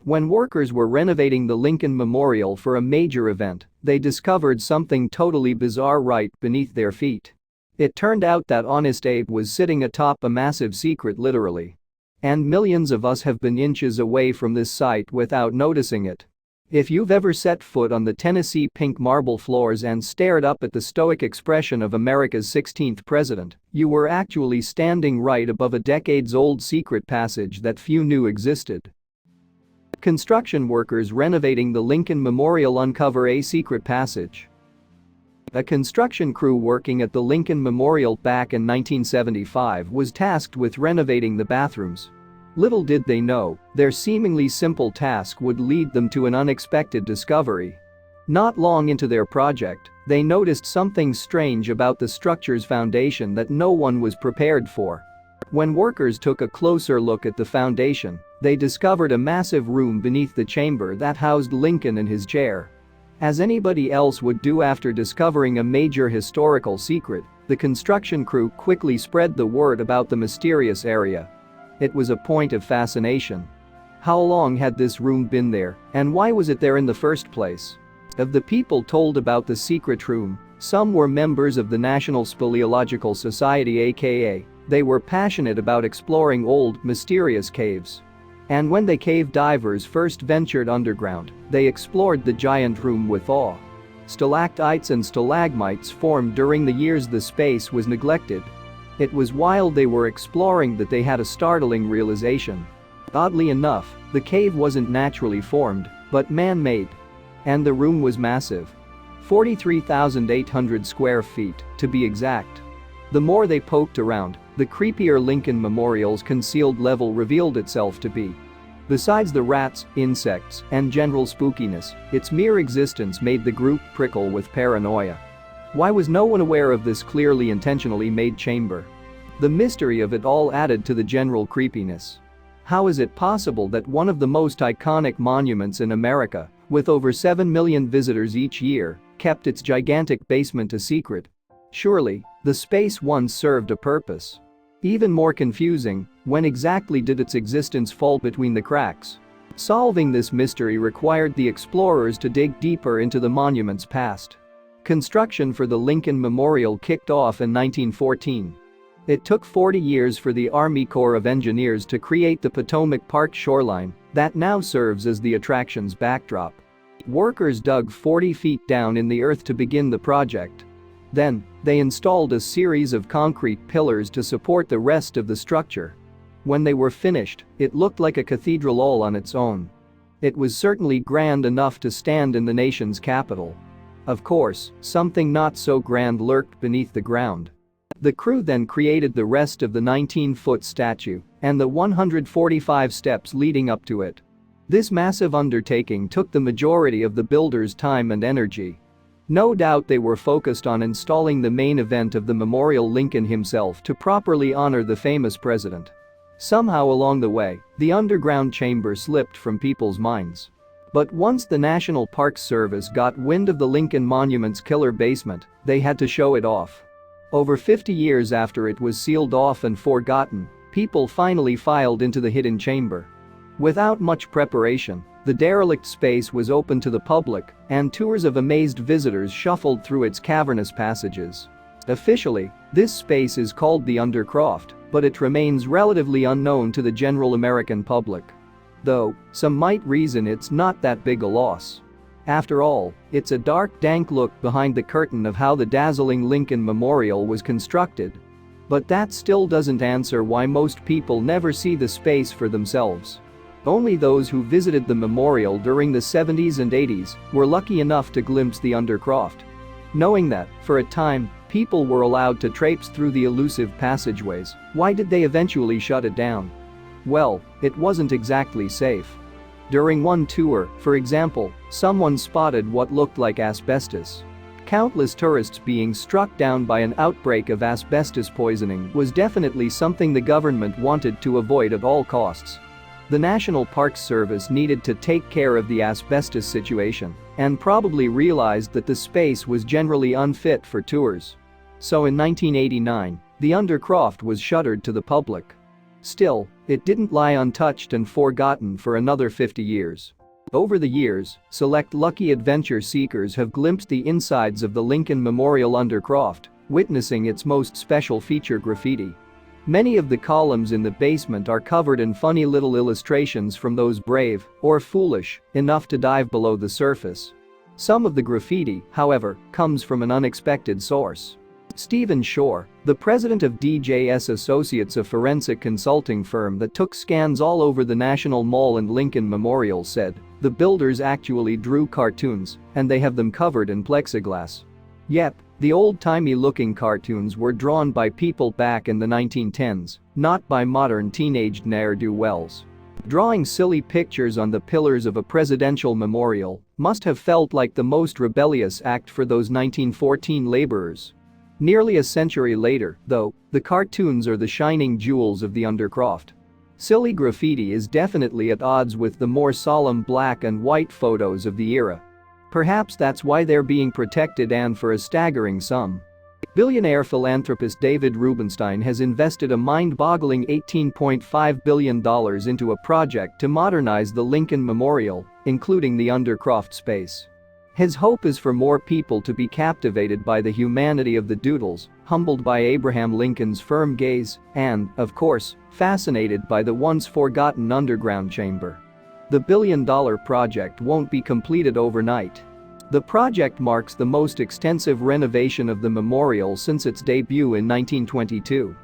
When workers were renovating the Lincoln Memorial for a major event, they discovered something totally bizarre right beneath their feet. It turned out that Honest Abe was sitting atop a massive secret, literally. And millions of us have been inches away from this site without noticing it. If you've ever set foot on the Tennessee pink marble floors and stared up at the stoic expression of America's 16th president, you were actually standing right above a decades-old secret passage that few knew existed. Construction workers renovating the Lincoln Memorial uncover a secret passage. A construction crew working at the Lincoln Memorial back in 1975 was tasked with renovating the bathrooms. Little did they know, their seemingly simple task would lead them to an unexpected discovery. Not long into their project, they noticed something strange about the structure's foundation that no one was prepared for. When workers took a closer look at the foundation, they discovered a massive room beneath the chamber that housed Lincoln in his chair. As anybody else would do after discovering a major historical secret, the construction crew quickly spread the word about the mysterious area. It was a point of fascination. How long had this room been there, and why was it there in the first place? Of the people told about the secret room, some were members of the National Speleological Society, aka they were passionate about exploring old, mysterious caves. And when the cave divers first ventured underground, they explored the giant room with awe. Stalactites and stalagmites formed during the years the space was neglected. It was while they were exploring that they had a startling realization. Oddly enough, the cave wasn't naturally formed, but man-made. And the room was massive. 43,800 square feet, to be exact. The more they poked around, the creepier Lincoln Memorial's concealed level revealed itself to be. Besides the rats, insects, and general spookiness, its mere existence made the group prickle with paranoia. Why was no one aware of this clearly intentionally made chamber? The mystery of it all added to the general creepiness. How is it possible that one of the most iconic monuments in America, with over 7 million visitors each year, kept its gigantic basement a secret? Surely, the space once served a purpose. Even more confusing, when exactly did its existence fall between the cracks? Solving this mystery required the explorers to dig deeper into the monument's past. Construction for the Lincoln Memorial kicked off in 1914. It took 40 years for the Army Corps of Engineers to create the Potomac Park shoreline that now serves as the attraction's backdrop. Workers dug 40 feet down in the earth to begin the project. Then, they installed a series of concrete pillars to support the rest of the structure. When they were finished, it looked like a cathedral all on its own. It was certainly grand enough to stand in the nation's capital. Of course, something not so grand lurked beneath the ground. The crew then created the rest of the 19-foot statue and the 145 steps leading up to it. This massive undertaking took the majority of the builders' time and energy. No doubt they were focused on installing the main event of the memorial, Lincoln himself, to properly honor the famous president. Somehow along the way, the underground chamber slipped from people's minds. But once the National Park Service got wind of the Lincoln Monument's killer basement, they had to show it off. Over 50 years after it was sealed off and forgotten, people finally filed into the hidden chamber. Without much preparation, the derelict space was open to the public, and tours of amazed visitors shuffled through its cavernous passages. Officially, this space is called the undercroft, but it remains relatively unknown to the general American public. Though, some might reason it's not that big a loss. After all, it's a dark, dank look behind the curtain of how the dazzling Lincoln Memorial was constructed. But that still doesn't answer why most people never see the space for themselves. Only those who visited the memorial during the 70s and 80s were lucky enough to glimpse the undercroft. Knowing that, for a time, people were allowed to traipse through the elusive passageways, why did they eventually shut it down? Well, it wasn't exactly safe. During one tour, for example, someone spotted what looked like asbestos. Countless tourists being struck down by an outbreak of asbestos poisoning was definitely something the government wanted to avoid at all costs. The National Park Service needed to take care of the asbestos situation and probably realized that the space was generally unfit for tours. So in 1989, the undercroft was shuttered to the public. Still, it didn't lie untouched and forgotten for another 50 years. Over the years, select lucky adventure seekers have glimpsed the insides of the Lincoln Memorial undercroft, witnessing its most special feature, graffiti. Many of the columns in the basement are covered in funny little illustrations from those brave, or foolish, enough to dive below the surface. Some of the graffiti, however, comes from an unexpected source. Stephen Shore, the president of DJS Associates, a forensic consulting firm that took scans all over the National Mall and Lincoln Memorial, said, "The builders actually drew cartoons, and they have them covered in plexiglass." Yep, the old-timey looking cartoons were drawn by people back in the 1910s, not by modern teenaged ne'er-do-wells. Drawing silly pictures on the pillars of a presidential memorial must have felt like the most rebellious act for those 1914 laborers. Nearly a century later, though, the cartoons are the shining jewels of the undercroft. Silly graffiti is definitely at odds with the more solemn black and white photos of the era. Perhaps that's why they're being protected, and for a staggering sum. Billionaire philanthropist David Rubenstein has invested a mind-boggling $18.5 billion into a project to modernize the Lincoln Memorial, including the undercroft space. His hope is for more people to be captivated by the humanity of the doodles, humbled by Abraham Lincoln's firm gaze, and, of course, fascinated by the once-forgotten underground chamber. The billion-dollar project won't be completed overnight. The project marks the most extensive renovation of the memorial since its debut in 1922.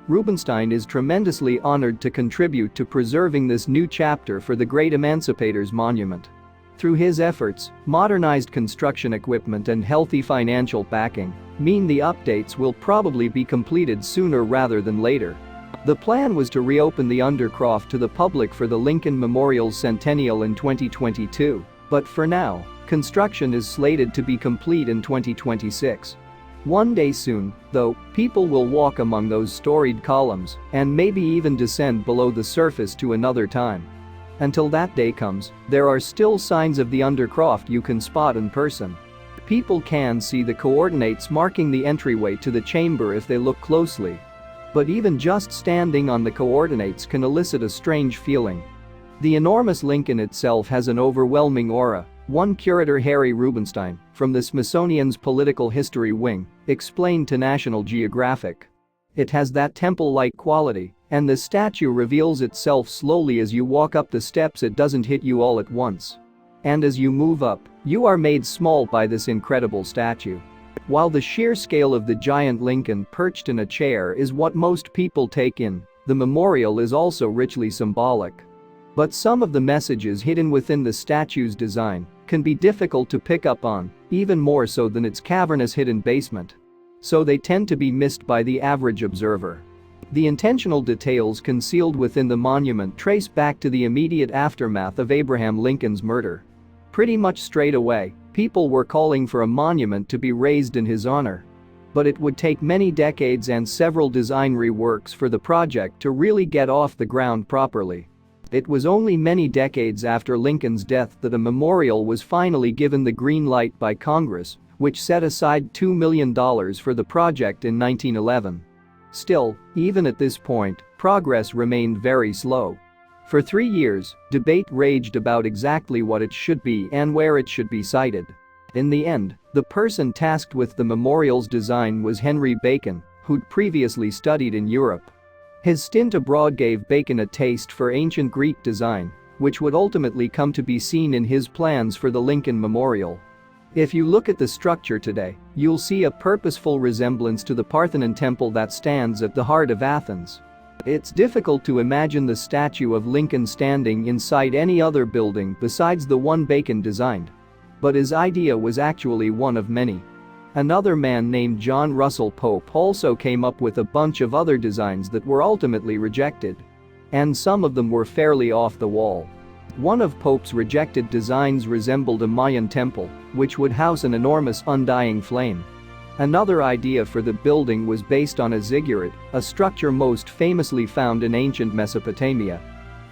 Rubenstein is tremendously honored to contribute to preserving this new chapter for the great emancipators' monument. Through his efforts, modernized construction equipment and healthy financial backing mean the updates will probably be completed sooner rather than later. The plan was to reopen the undercroft to the public for the Lincoln Memorial's centennial in 2022, but for now, construction is slated to be complete in 2026. One day soon, though, people will walk among those storied columns and maybe even descend below the surface to another time. Until that day comes, there are still signs of the undercroft you can spot in person. People can see the coordinates marking the entryway to the chamber if they look closely. But even just standing on the coordinates can elicit a strange feeling. The enormous Lincoln itself has an overwhelming aura, one curator Harry Rubenstein, from the Smithsonian's Political History Wing, explained to National Geographic. It has that temple-like quality, and the statue reveals itself slowly as you walk up the steps. It doesn't hit you all at once. And as you move up, you are made small by this incredible statue. While the sheer scale of the giant Lincoln perched in a chair is what most people take in, the memorial is also richly symbolic. But some of the messages hidden within the statue's design can be difficult to pick up on, even more so than its cavernous hidden basement. So they tend to be missed by the average observer. The intentional details concealed within the monument trace back to the immediate aftermath of Abraham Lincoln's murder. Pretty much straight away, people were calling for a monument to be raised in his honor. But it would take many decades and several design reworks for the project to really get off the ground properly. It was only many decades after Lincoln's death that a memorial was finally given the green light by Congress, which set aside $2 million for the project in 1911. Still, even at this point, progress remained very slow. For 3 years, debate raged about exactly what it should be and where it should be sited. In the end, the person tasked with the memorial's design was Henry Bacon, who'd previously studied in Europe. His stint abroad gave Bacon a taste for ancient Greek design, which would ultimately come to be seen in his plans for the Lincoln Memorial. If you look at the structure today, you'll see a purposeful resemblance to the Parthenon temple that stands at the heart of Athens. It's difficult to imagine the statue of Lincoln standing inside any other building besides the one Bacon designed. But his idea was actually one of many. Another man named John Russell Pope also came up with a bunch of other designs that were ultimately rejected. And some of them were fairly off the wall. One of Pope's rejected designs resembled a Mayan temple, which would house an enormous undying flame. Another idea for the building was based on a ziggurat, a structure most famously found in ancient Mesopotamia.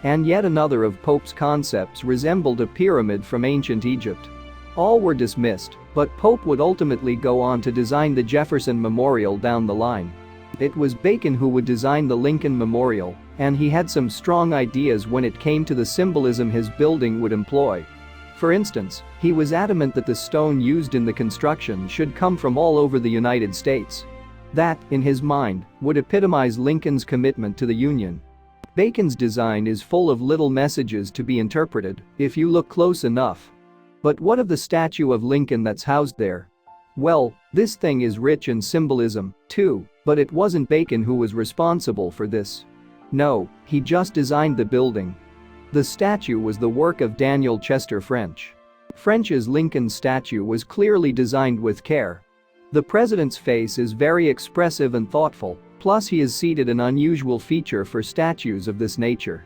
And yet another of Pope's concepts resembled a pyramid from ancient Egypt. All were dismissed, but Pope would ultimately go on to design the Jefferson Memorial down the line. It was Bacon who would design the Lincoln Memorial, and he had some strong ideas when it came to the symbolism his building would employ. For instance, he was adamant that the stone used in the construction should come from all over the United States. That, in his mind, would epitomize Lincoln's commitment to the Union. Bacon's design is full of little messages to be interpreted if you look close enough. But what of the statue of Lincoln that's housed there? Well, this thing is rich in symbolism, too, but it wasn't Bacon who was responsible for this. No, he just designed the building. The statue was the work of Daniel Chester French. French's Lincoln statue was clearly designed with care. The president's face is very expressive and thoughtful, plus he is seated, an unusual feature for statues of this nature.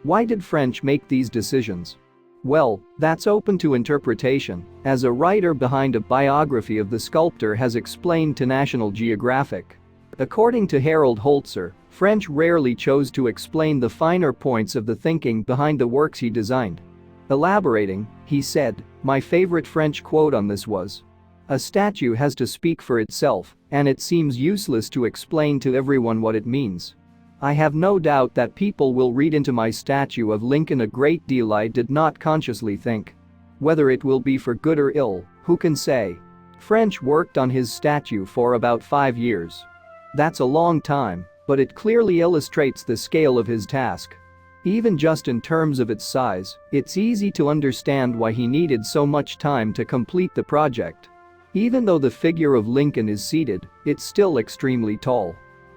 Why did French make these decisions? Well, that's open to interpretation, as a writer behind a biography of the sculptor has explained to National Geographic. According to Harold Holzer, French rarely chose to explain the finer points of the thinking behind the works he designed. Elaborating, he said, "My favorite French quote on this was, 'A statue has to speak for itself, and it seems useless to explain to everyone what it means. I have no doubt that people will read into my statue of Lincoln a great deal I did not consciously think. Whether it will be for good or ill, who can say?'" French worked on his statue for about 5 years. That's a long time, but it clearly illustrates the scale of his task. Even just in terms of its size, it's easy to understand why he needed so much time to complete the project. Even though the figure of Lincoln is seated, it's still extremely tall.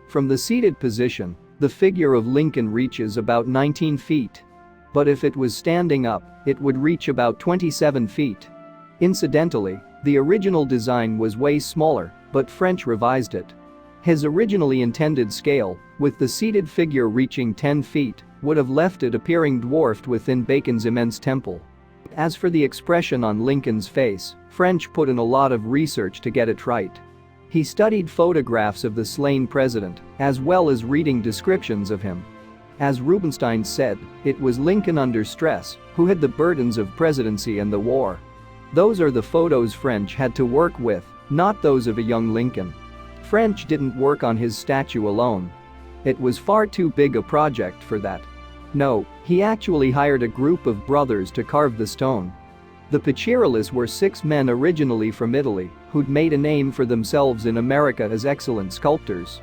From the seated position, the figure of Lincoln reaches about 19 feet. But if it was standing up, it would reach about 27 feet. Incidentally, the original design was way smaller, but French revised it. His originally intended scale, with the seated figure reaching 10 feet, would have left it appearing dwarfed within Bacon's immense temple. As for the expression on Lincoln's face, French put in a lot of research to get it right. He studied photographs of the slain president, as well as reading descriptions of him. As Rubinstein said, it was Lincoln under stress who had the burdens of presidency and the war. Those are the photos French had to work with, not those of a young Lincoln. French didn't work on his statue alone. It was far too big a project for that. No, he actually hired a group of brothers to carve the stone. The Piccirillis were 6 men originally from Italy who'd made a name for themselves in America as excellent sculptors.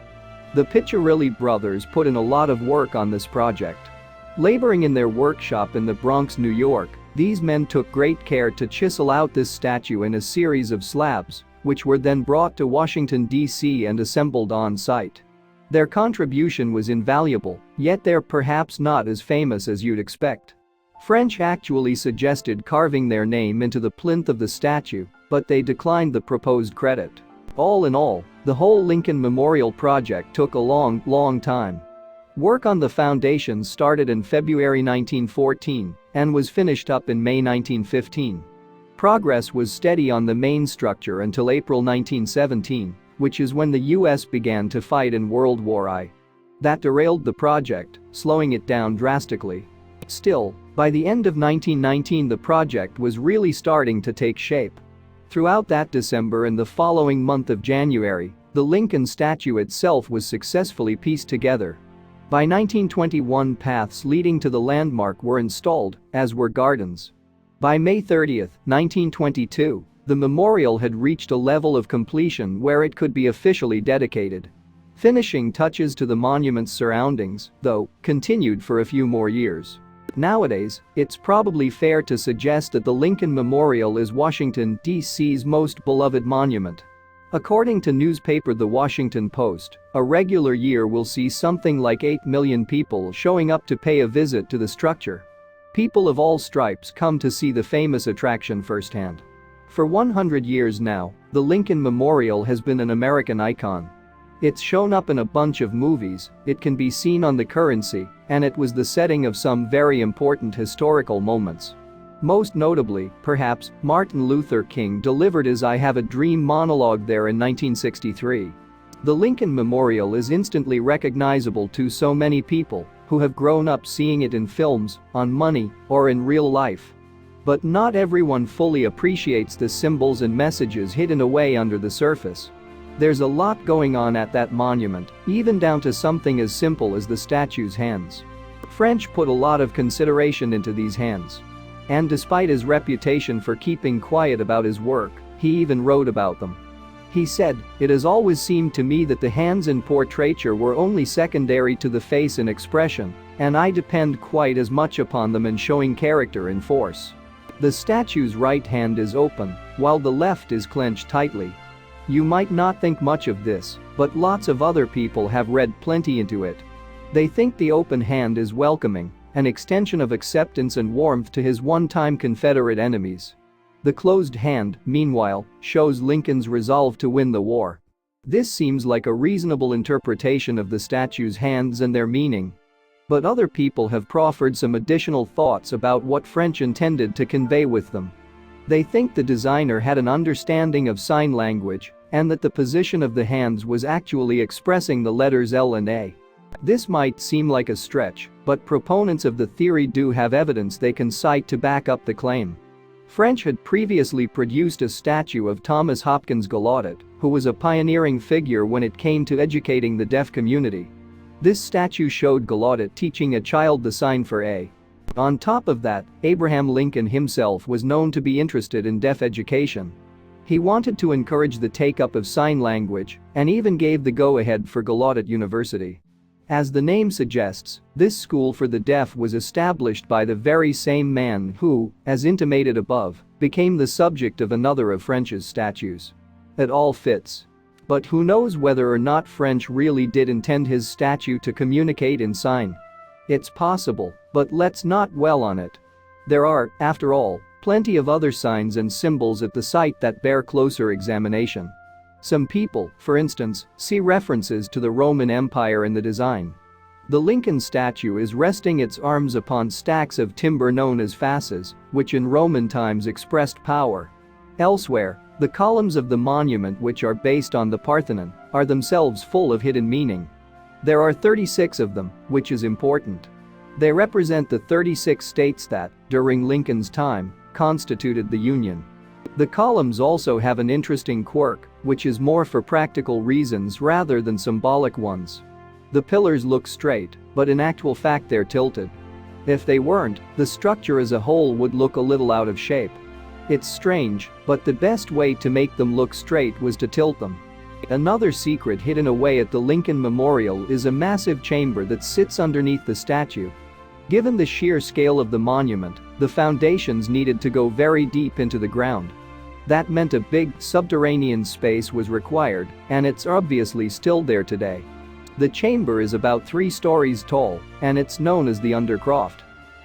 The Piccirilli brothers put in a lot of work on this project. Laboring in their workshop in the Bronx, New York, these men took great care to chisel out this statue in a series of slabs, which were then brought to Washington, D.C. and assembled on site. Their contribution was invaluable, yet they're perhaps not as famous as you'd expect. French actually suggested carving their name into the plinth of the statue, but they declined the proposed credit. All in all, the whole Lincoln Memorial project took a long time. Work on the foundation started in February 1914 and was finished up in May 1915. Progress was steady on the main structure until April 1917, which is when the US began to fight in World War I. That derailed the project, slowing it down drastically. Still, by the end of 1919 the project was really starting to take shape. Throughout that December and the following month of January, the Lincoln statue itself was successfully pieced together. By 1921 paths leading to the landmark were installed, as were gardens. By May 30, 1922, the memorial had reached a level of completion where it could be officially dedicated. Finishing touches to the monument's surroundings, though, continued for a few more years. Nowadays, it's probably fair to suggest that the Lincoln Memorial is Washington, D.C.'s most beloved monument. According to newspaper The Washington Post, a regular year will see something like 8 million people showing up to pay a visit to the structure. People of all stripes come to see the famous attraction firsthand. For 100 years now, the Lincoln Memorial has been an American icon. It's shown up in a bunch of movies, it can be seen on the currency, and it was the setting of some very important historical moments. Most notably, perhaps, Martin Luther King delivered his "I Have a Dream" monologue there in 1963. The Lincoln Memorial is instantly recognizable to so many people who have grown up seeing it in films, on money, or in real life. But not everyone fully appreciates the symbols and messages hidden away under the surface. There's a lot going on at that monument, even down to something as simple as the statue's hands. French put a lot of consideration into these hands. And despite his reputation for keeping quiet about his work, he even wrote about them. He said, "It has always seemed to me that the hands in portraiture were only secondary to the face in expression, and I depend quite as much upon them in showing character and force." The statue's right hand is open, while the left is clenched tightly. You might not think much of this, but lots of other people have read plenty into it. They think the open hand is welcoming, an extension of acceptance and warmth to his one-time Confederate enemies. The closed hand, meanwhile, shows Lincoln's resolve to win the war. This seems like a reasonable interpretation of the statue's hands and their meaning. But other people have proffered some additional thoughts about what French intended to convey with them. They think the designer had an understanding of sign language and that the position of the hands was actually expressing the letters L and A. This might seem like a stretch, but proponents of the theory do have evidence they can cite to back up the claim. French had previously produced a statue of Thomas Hopkins Guillaudet, who was a pioneering figure when it came to educating the deaf community. This statue showed Guillaudet teaching a child the sign for A. On top of that, Abraham Lincoln himself was known to be interested in deaf education. He wanted to encourage the take-up of sign language and even gave the go-ahead for Guillaudet University. As the name suggests, this school for the deaf was established by the very same man who, as intimated above, became the subject of another of French's statues. It all fits. But who knows whether or not French really did intend his statue to communicate in sign? It's possible, but let's not dwell on it. There are, after all, plenty of other signs and symbols at the site that bear closer examination. Some people, for instance, see references to the Roman Empire in the design. The Lincoln statue is resting its arms upon stacks of timber known as fasces, which in Roman times expressed power. Elsewhere, the columns of the monument, which are based on the Parthenon, are themselves full of hidden meaning. There are 36 of them, which is important. They represent the 36 states that, during Lincoln's time, constituted the Union. The columns also have an interesting quirk, which is more for practical reasons rather than symbolic ones. The pillars look straight, but in actual fact they're tilted. If they weren't, the structure as a whole would look a little out of shape. It's strange, but the best way to make them look straight was to tilt them. Another secret hidden away at the Lincoln Memorial is a massive chamber that sits underneath the statue. Given the sheer scale of the monument, the foundations needed to go very deep into the ground. That meant a big, subterranean space was required, and it's obviously still there today. The chamber is about 3 stories tall, and it's known as the undercroft.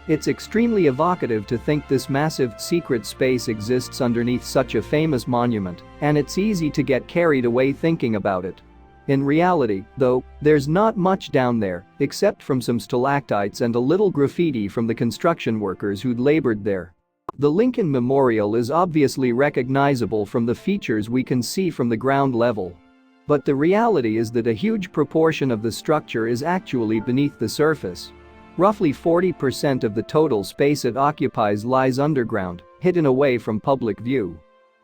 It's extremely evocative to think this massive, secret space exists underneath such a famous monument, and it's easy to get carried away thinking about it. In reality, though, there's not much down there, except from some stalactites and a little graffiti from the construction workers who'd labored there. The Lincoln Memorial is obviously recognizable from the features we can see from the ground level. But the reality is that a huge proportion of the structure is actually beneath the surface. Roughly 40% of the total space it occupies lies underground, hidden away from public view.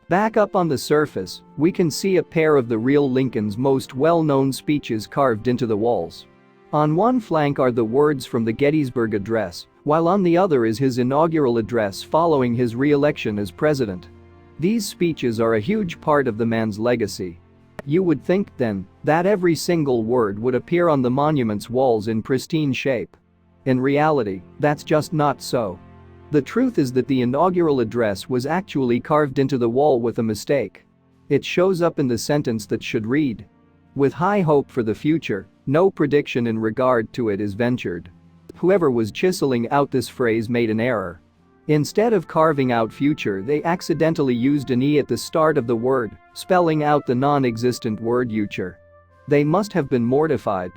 Back up on the surface, we can see a pair of the real Lincoln's most well-known speeches carved into the walls. On one flank are the words from the Gettysburg Address, while on the other is his inaugural address following his re-election as president. These speeches are a huge part of the man's legacy. You would think, then, that every single word would appear on the monument's walls in pristine shape. In reality, that's just not so. The truth is that the inaugural address was actually carved into the wall with a mistake. It shows up in the sentence that should read, "With high hope for the future, no prediction in regard to it is ventured." Whoever was chiseling out this phrase made an error. Instead of carving out future, they accidentally used an E at the start of the word, spelling out the non-existent word future. They must have been mortified.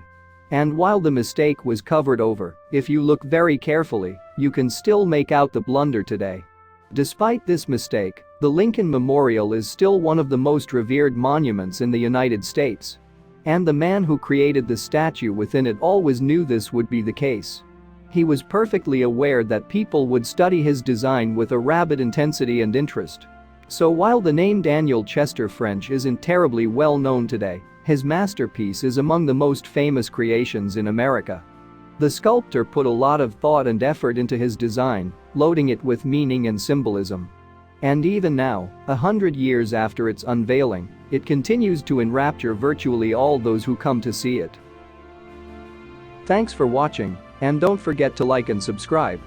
And while the mistake was covered over, if you look very carefully, you can still make out the blunder today. Despite this mistake, the Lincoln Memorial is still one of the most revered monuments in the United States. And the man who created the statue within it always knew this would be the case. He was perfectly aware that people would study his design with a rabid intensity and interest. So while the name Daniel Chester French isn't terribly well known today, his masterpiece is among the most famous creations in America. The sculptor put a lot of thought and effort into his design, loading it with meaning and symbolism. And even now, 100 years after its unveiling, it continues to enrapture virtually all those who come to see it. Thanks for watching, and don't forget to like and subscribe.